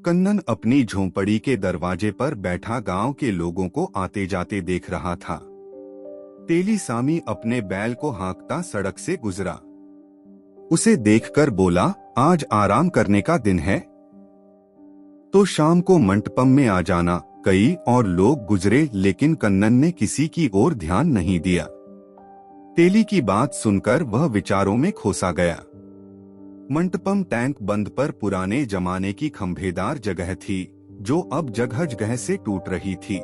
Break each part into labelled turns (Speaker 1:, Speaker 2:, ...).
Speaker 1: कन्नन अपनी झोंपड़ी के दरवाजे पर बैठा गांव के लोगों को आते जाते देख रहा था। तेलीसामी अपने बैल को हाँकता सड़क से गुजरा। उसे देखकर बोला, आज आराम करने का दिन है, तो शाम को मंटपम में आ जाना। कई और लोग गुजरे, लेकिन कन्नन ने किसी की ओर ध्यान नहीं दिया। तेली की बात सुनकर वह विचारों में खोसा गया। मंटपम टैंक बंद पर पुराने जमाने की खंभेदार जगह थी, जो अब जगह जगह से टूट रही थी।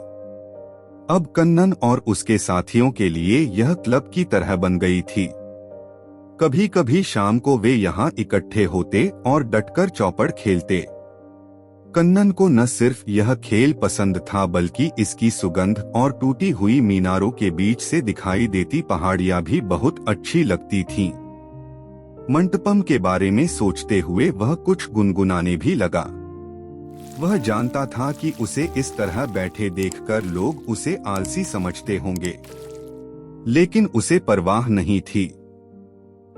Speaker 1: अब कन्नन और उसके साथियों के लिए यह क्लब की तरह बन गई थी। कभी कभी शाम को वे यहाँ इकट्ठे होते और डटकर चौपड़ खेलते। कन्नन को न सिर्फ यह खेल पसंद था, बल्कि इसकी सुगंध और टूटी हुई मीनारों के बीच से दिखाई देती पहाड़ियां भी बहुत अच्छी लगती थीं। मंटपम के बारे में सोचते हुए वह कुछ गुनगुनाने भी लगा। वह जानता था कि उसे इस तरह बैठे देखकर लोग उसे आलसी समझते होंगे, लेकिन उसे परवाह नहीं थी।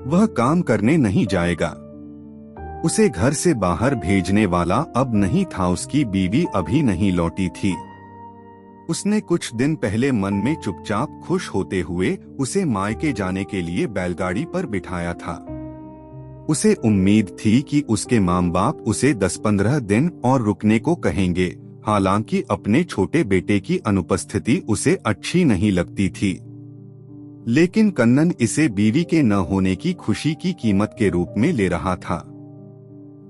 Speaker 1: वह काम करने नहीं जाएगा। उसे घर से बाहर भेजने वाला अब नहीं था। उसकी बीवी अभी नहीं लौटी थी। उसने कुछ दिन पहले मन में चुपचाप खुश होते हुए उसे मायके जाने के लिए बैलगाड़ी पर बिठाया था। उसे उम्मीद थी कि उसके माँ बाप उसे 10-15 दिन और रुकने को कहेंगे। हालांकि अपने छोटे बेटे की अनुपस्थिति उसे अच्छी नहीं लगती थी, लेकिन कन्नन इसे बीवी के न होने की खुशी की कीमत के रूप में ले रहा था।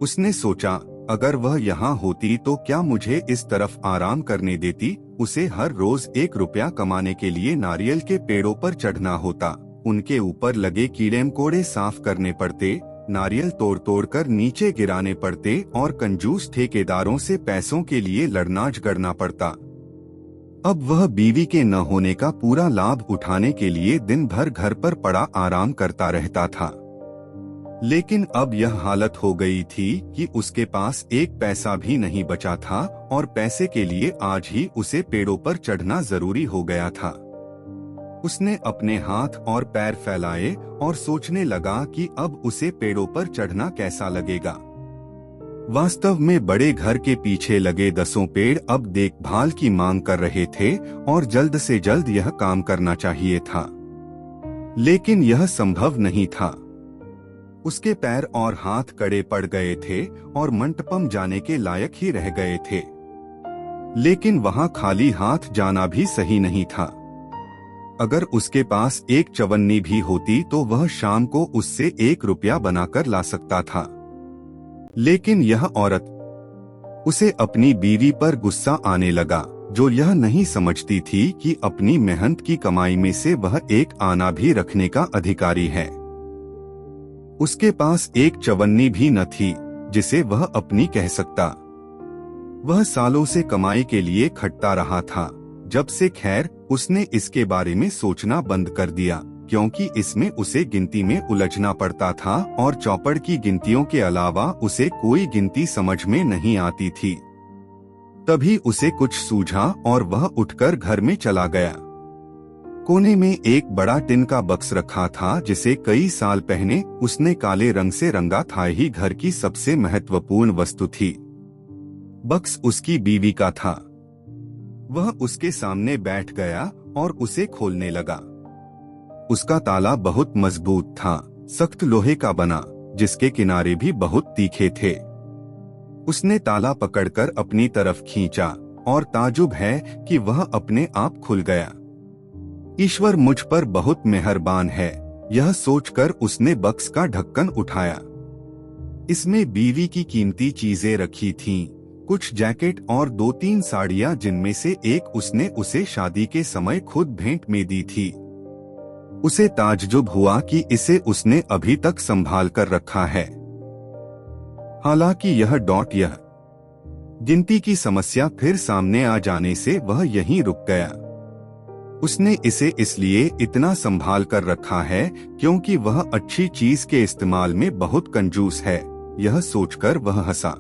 Speaker 1: उसने सोचा, अगर वह यहाँ होती तो क्या मुझे इस तरफ आराम करने देती। उसे हर रोज 1 रुपया कमाने के लिए नारियल के पेड़ों पर चढ़ना होता, उनके ऊपर लगे कीड़े मकोड़े साफ करने पड़ते, नारियल तोड़ तोड़ कर नीचे गिराने पड़ते और कंजूस ठेकेदारों से पैसों के लिए लड़ना झगड़ना पड़ता। अब वह बीवी के न होने का पूरा लाभ उठाने के लिए दिन भर घर पर पड़ा आराम करता रहता था। लेकिन अब यह हालत हो गई थी कि उसके पास 1 पैसा भी नहीं बचा था और पैसे के लिए आज ही उसे पेड़ों पर चढ़ना जरूरी हो गया था। उसने अपने हाथ और पैर फैलाए और सोचने लगा कि अब उसे पेड़ों पर चढ़ना कैसा लगेगा। वास्तव में बड़े घर के पीछे लगे 10 पेड़ अब देखभाल की मांग कर रहे थे और जल्द से जल्द यह काम करना चाहिए था, लेकिन यह संभव नहीं था। उसके पैर और हाथ कड़े पड़ गए थे और मंटपम जाने के लायक ही रह गए थे, लेकिन वहां खाली हाथ जाना भी सही नहीं था। अगर उसके पास 1 चवन्नी भी होती तो वह शाम को उससे 1 रुपया बनाकर ला सकता था। लेकिन यह औरत, उसे अपनी बीवी पर गुस्सा आने लगा, जो यह नहीं समझती थी कि अपनी मेहनत की कमाई में से वह 1 आना भी रखने का अधिकारी है। उसके पास 1 चवन्नी भी न थी जिसे वह अपनी कह सकता। वह सालों से कमाई के लिए खटता रहा था। जब से खैर उसने इसके बारे में सोचना बंद कर दिया, क्योंकि इसमें उसे गिनती में उलझना पड़ता था और चौपड़ की गिनतियों के अलावा उसे कोई गिनती समझ में नहीं आती थी। तभी उसे कुछ सूझा और वह उठकर घर में चला गया। कोने में एक बड़ा टिन का बक्स रखा था, जिसे कई साल पहले उसने काले रंग से रंगा था। ही घर की सबसे महत्वपूर्ण वस्तु थी। बक्स उसकी बीवी का था। वह उसके सामने बैठ गया और उसे खोलने लगा। उसका ताला बहुत मजबूत था, सख्त लोहे का बना, जिसके किनारे भी बहुत तीखे थे। उसने ताला पकड़कर अपनी तरफ खींचा और ताजुब है कि वह अपने आप खुल गया। ईश्वर मुझ पर बहुत मेहरबान है, यह सोचकर उसने बक्स का ढक्कन उठाया। इसमें बीवी की कीमती चीजें रखी थीं, कुछ जैकेट और 2-3 साड़ियां, जिनमें से एक उसने उसे शादी के समय खुद भेंट में दी थी। उसे ताज्जुब हुआ कि इसे उसने अभी तक संभाल कर रखा है। हालांकि यह गिनती की समस्या फिर सामने आ जाने से वह यहीं रुक गया। उसने इसे इसलिए इतना संभाल कर रखा है क्योंकि वह अच्छी चीज के इस्तेमाल में बहुत कंजूस है। यह सोचकर वह हंसा।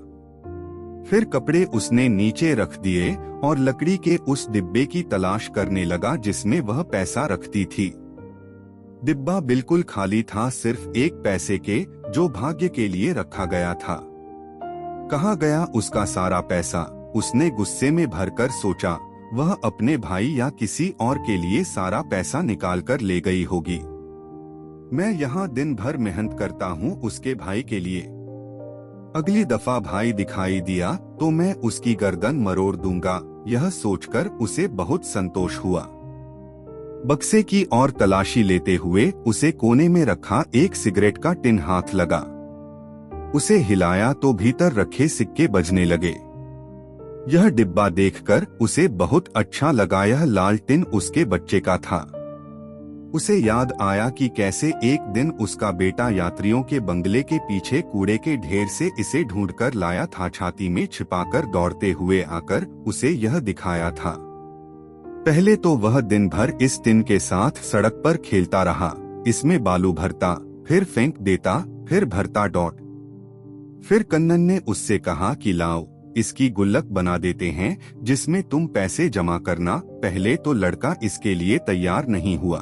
Speaker 1: फिर कपड़े उसने नीचे रख दिए और लकड़ी के उस डिब्बे की तलाश करने लगा जिसमें वह पैसा रखती थी। डिब्बा बिल्कुल खाली था, सिर्फ 1 पैसे के, जो भाग्य के लिए रखा गया था। कहाँ गया उसका सारा पैसा? उसने गुस्से में भरकर सोचा, वह अपने भाई या किसी और के लिए सारा पैसा निकाल कर ले गई होगी। मैं यहाँ दिन भर मेहनत करता हूँ उसके भाई के लिए। अगली दफा भाई दिखाई दिया तो मैं उसकी गर्दन मरोड़ दूंगा। यह सोचकर उसे बहुत संतोष हुआ। बक्से की और तलाशी लेते हुए उसे कोने में रखा एक सिगरेट का टिन हाथ लगा। उसे हिलाया तो भीतर रखे सिक्के बजने लगे। यह डिब्बा देखकर उसे बहुत अच्छा लगा। यह लाल टिन उसके बच्चे का था। उसे याद आया कि कैसे एक दिन उसका बेटा यात्रियों के बंगले के पीछे कूड़े के ढेर से इसे ढूंढकर लाया था। छाती में छिपाकर दौड़ते हुए आकर उसे यह दिखाया था। पहले तो वह दिन भर इस टिन के साथ सड़क पर खेलता रहा। इसमें बालू भरता, फिर फेंक देता, फिर भरता डॉट। फिर कन्नन ने उससे कहा कि लाओ, इसकी गुल्लक बना देते हैं जिसमें तुम पैसे जमा करना। पहले तो लड़का इसके लिए तैयार नहीं हुआ।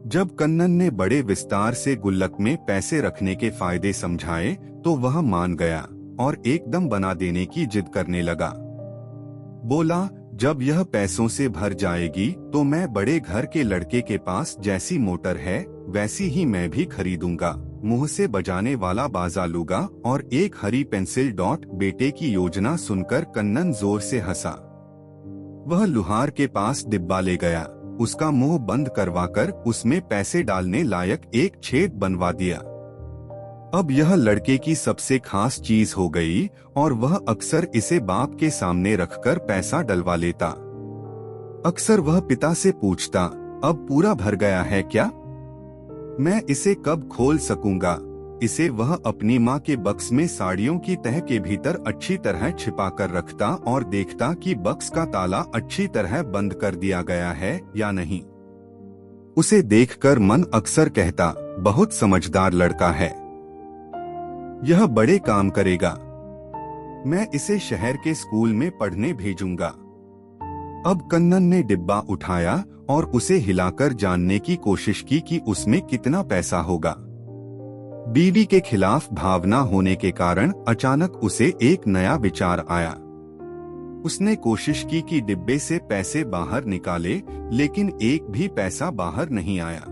Speaker 1: जब कन्नन ने बड़े विस्तार से गुल्लक में पैसे रखने के फायदे समझाए तो वह मान गया और एकदम बना देने की जिद करने लगा। बोला, जब यह पैसों से भर जाएगी तो मैं बड़े घर के लड़के के पास जैसी मोटर है वैसी ही मैं भी खरीदूंगा, मुंह से बजाने वाला बाजा लूंगा और एक हरी पेंसिल डॉट। बेटे की योजना सुनकर कन्नन जोर से हंसा। वह लुहार के पास डिब्बा ले गया। उसका मुंह बंद करवाकर उसमें पैसे डालने लायक एक छेद बनवा दिया। अब यह लड़के की सबसे खास चीज हो गई और वह अक्सर इसे बाप के सामने रखकर पैसा डलवा लेता। अक्सर वह पिता से पूछता, अब पूरा भर गया है क्या? मैं इसे कब खोल सकूंगा? इसे वह अपनी माँ के बक्स में साड़ियों की तह के भीतर अच्छी तरह छिपा कर रखता और देखता कि बक्स का ताला अच्छी तरह बंद कर दिया गया है या नहीं। उसे देखकर मन अक्सर कहता, बहुत समझदार लड़का है, यह बड़े काम करेगा। मैं इसे शहर के स्कूल में पढ़ने भेजूंगा। अब कन्नन ने डिब्बा उठाया और उसे हिलाकर जानने की कोशिश की कि उसमें कितना पैसा होगा। बीवी के खिलाफ भावना होने के कारण अचानक उसे एक नया विचार आया। उसने कोशिश की कि डिब्बे से पैसे बाहर निकाले, लेकिन एक भी पैसा बाहर नहीं आया।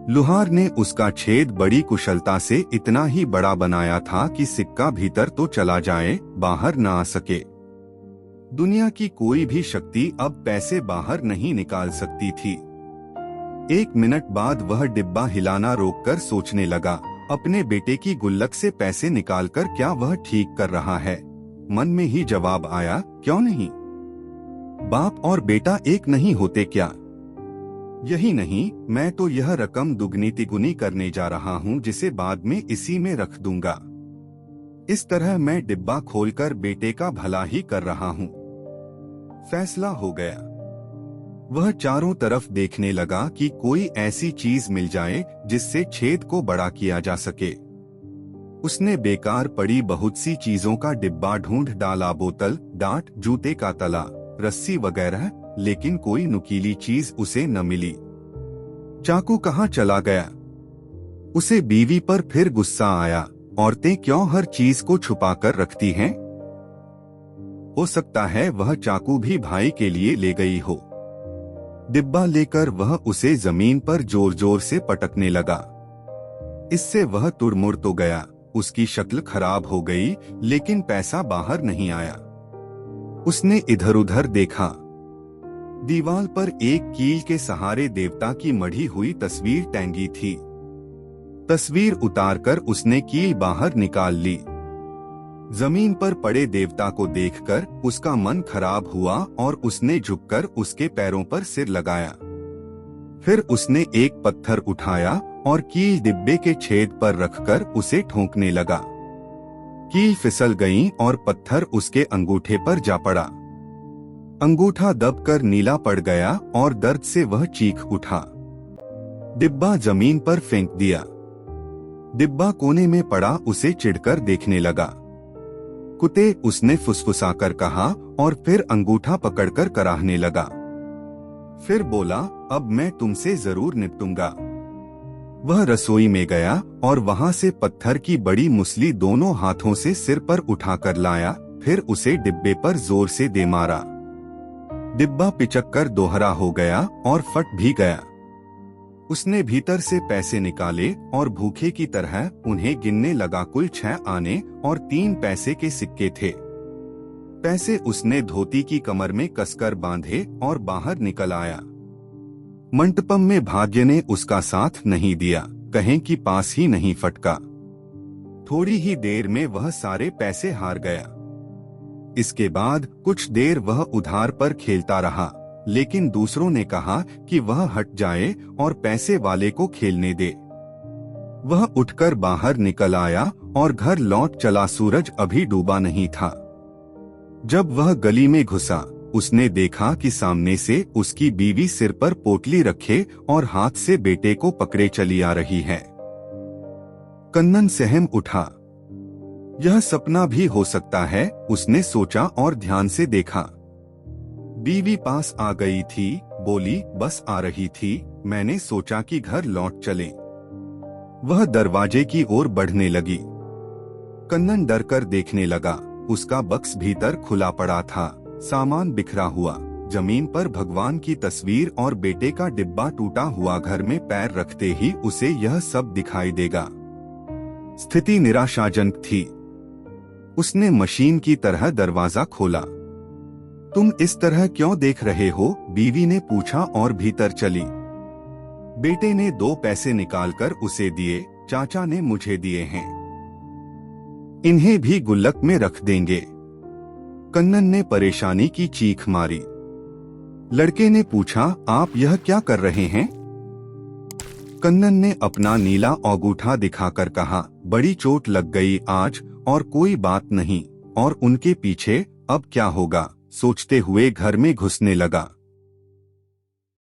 Speaker 1: लुहार ने उसका छेद बड़ी कुशलता से इतना ही बड़ा बनाया था कि सिक्का भीतर तो चला जाए, बाहर न आ सके। दुनिया की कोई भी शक्ति अब पैसे बाहर नहीं निकाल सकती थी। 1 मिनट बाद वह डिब्बा हिलाना रोककर सोचने लगा, अपने बेटे की गुल्लक से पैसे निकालकर क्या वह ठीक कर रहा है? मन में ही जवाब आया, क्यों नहीं? बाप और बेटा एक नहीं होते क्या? यही नहीं, मैं तो यह रकम दुगनी तिगुनी करने जा रहा हूँ जिसे बाद में इसी में रख दूंगा। इस तरह मैं डिब्बा खोलकर बेटे का भला ही कर रहा हूँ। फैसला हो गया। वह चारों तरफ देखने लगा कि कोई ऐसी चीज मिल जाए जिससे छेद को बड़ा किया जा सके। उसने बेकार पड़ी बहुत सी चीजों का डिब्बा ढूंढ डाला, बोतल, डांट, जूते का तला, रस्सी वगैरह, लेकिन कोई नुकीली चीज उसे न मिली। चाकू कहाँ चला गया? उसे बीवी पर फिर गुस्सा आया। औरतें क्यों हर चीज को छुपा कर रखती हैं? हो सकता है वह चाकू भी भाई के लिए ले गई हो। डिब्बा लेकर वह उसे जमीन पर जोर जोर से पटकने लगा। इससे वह तुड़मुड़ तो गया, उसकी शक्ल खराब हो गई, लेकिन पैसा बाहर नहीं आया। उसने इधर उधर देखा। दीवार पर एक कील के सहारे देवता की मढ़ी हुई तस्वीर टंगी थी। तस्वीर उतारकर उसने कील बाहर निकाल ली। जमीन पर पड़े देवता को देखकर उसका मन खराब हुआ और उसने झुककर उसके पैरों पर सिर लगाया। फिर उसने एक पत्थर उठाया और कील डिब्बे के छेद पर रखकर उसे ठोंकने लगा। कील फिसल गई और पत्थर उसके अंगूठे पर जा पड़ा। अंगूठा दबकर नीला पड़ गया और दर्द से वह चीख उठा। डिब्बा जमीन पर फेंक दिया। डिब्बा कोने में पड़ा उसे चिढ़कर देखने लगा। कुत्ते, उसने फुसफुसाकर कहा और फिर अंगूठा पकड़कर कराहने लगा। फिर बोला, अब मैं तुमसे जरूर निपटूंगा। वह रसोई में गया और वहां से पत्थर की बड़ी मुसली दोनों हाथों से सिर पर उठाकर लाया, फिर उसे डिब्बे पर जोर से दे मारा। डिब्बा पिचक कर दोहरा हो गया और फट भी गया। उसने भीतर से पैसे निकाले और भूखे की तरह उन्हें गिनने लगा। कुल 6 आने और 3 पैसे के सिक्के थे। पैसे उसने धोती की कमर में कसकर बांधे और बाहर निकल आया। मंटपम में भाग्य ने उसका साथ नहीं दिया, कहें कि पास ही नहीं फटका। थोड़ी ही देर में वह सारे पैसे हार गया। इसके बाद कुछ देर वह उधार पर खेलता रहा, लेकिन दूसरों ने कहा कि वह हट जाए और पैसे वाले को खेलने दे। वह उठकर बाहर निकल आया और घर लौट चला। सूरज अभी डूबा नहीं था। जब वह गली में घुसा, उसने देखा कि सामने से उसकी बीवी सिर पर पोटली रखे और हाथ से बेटे को पकड़े चली आ रही है। कन्नन सहम उठा। यह सपना भी हो सकता है, उसने सोचा और ध्यान से देखा। बीवी पास आ गई थी, बोली, बस आ रही थी, मैंने सोचा कि घर लौट चले। वह दरवाजे की ओर बढ़ने लगी। कन्नन डरकर देखने लगा। उसका बक्स भीतर खुला पड़ा था, सामान बिखरा हुआ, जमीन पर भगवान की तस्वीर और बेटे का डिब्बा टूटा हुआ। घर में पैर रखते ही उसे यह सब दिखाई देगा। स्थिति निराशाजनक थी। उसने मशीन की तरह दरवाजा खोला। तुम इस तरह क्यों देख रहे हो? बीवी ने पूछा और भीतर चली। बेटे ने 2 पैसे निकालकर उसे दिए। चाचा ने मुझे दिए हैं, इन्हें भी गुल्लक में रख देंगे। कन्नन ने परेशानी की चीख मारी। लड़के ने पूछा, आप यह क्या कर रहे हैं? कन्नन ने अपना नीला अंगूठा दिखाकर कहा, बड़ी चोट लग गई आज, और कोई बात नहीं। और उनके पीछे अब क्या होगा सोचते हुए घर में घुसने लगा।